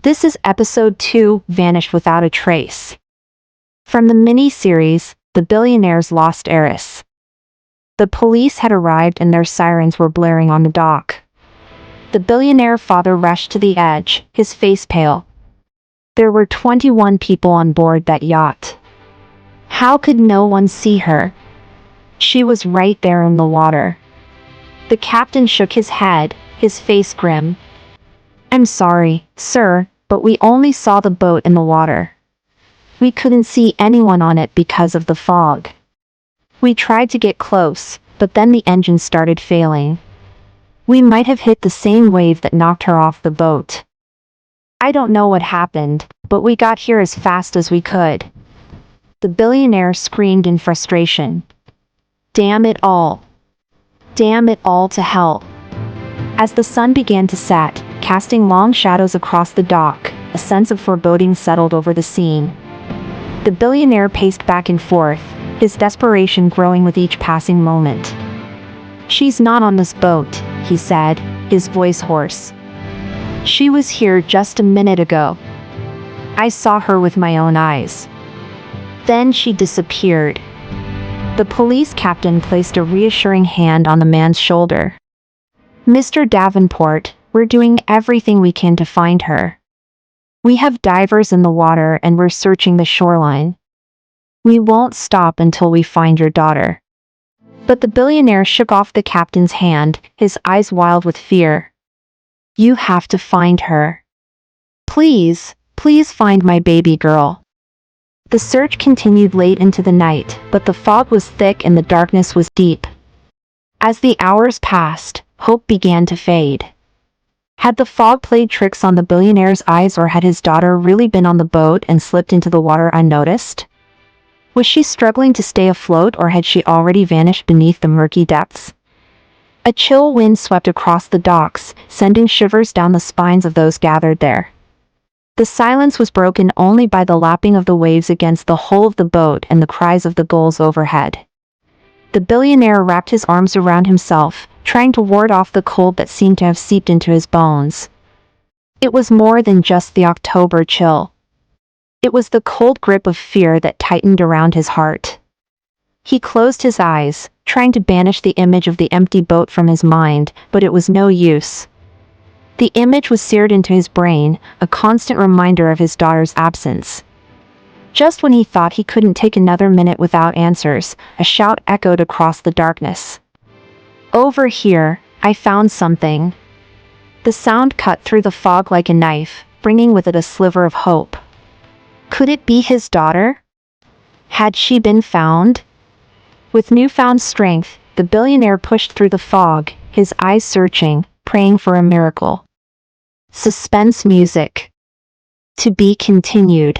This is episode 2, Vanished Without a Trace. From the mini-series, The Billionaire's Lost Heiress. The police had arrived and their sirens were blaring on the dock. The billionaire father rushed to the edge, his face pale. There were 21 people on board that yacht. How could no one see her? She was right there in the water. The captain shook his head, his face grim. "I'm sorry, sir, but we only saw the boat in the water. We couldn't see anyone on it because of the fog. We tried to get close, but then the engine started failing. We might have hit the same wave that knocked her off the boat. I don't know what happened, but we got here as fast as we could." The billionaire screamed in frustration. Damn it all. Damn it all to hell. As the sun began to set, casting long shadows across the dock, a sense of foreboding settled over the scene. The billionaire paced back and forth, his desperation growing with each passing moment. "She's not on this boat," he said, his voice hoarse. "She was here just a minute ago. I saw her with my own eyes. Then she disappeared." The police captain placed a reassuring hand on the man's shoulder. "Mr. Davenport, we're doing everything we can to find her. We have divers in the water and we're searching the shoreline. We won't stop until we find your daughter." But the billionaire shook off the captain's hand, his eyes wild with fear. "You have to find her. Please, please find my baby girl." The search continued late into the night, but the fog was thick and the darkness was deep. As the hours passed, hope began to fade. Had the fog played tricks on the billionaire's eyes, or had his daughter really been on the boat and slipped into the water unnoticed? Was she struggling to stay afloat, or had she already vanished beneath the murky depths? A chill wind swept across the docks, sending shivers down the spines of those gathered there. The silence was broken only by the lapping of the waves against the hull of the boat and the cries of the gulls overhead. The billionaire wrapped his arms around himself, trying to ward off the cold that seemed to have seeped into his bones. It was more than just the October chill. It was the cold grip of fear that tightened around his heart. He closed his eyes, trying to banish the image of the empty boat from his mind, but it was no use. The image was seared into his brain, a constant reminder of his daughter's absence. Just when he thought he couldn't take another minute without answers, a shout echoed across the darkness. "Over here, I found something." The sound cut through the fog like a knife, bringing with it a sliver of hope. Could it be his daughter? Had she been found? With newfound strength, the billionaire pushed through the fog, his eyes searching, praying for a miracle. Suspense music. To be continued.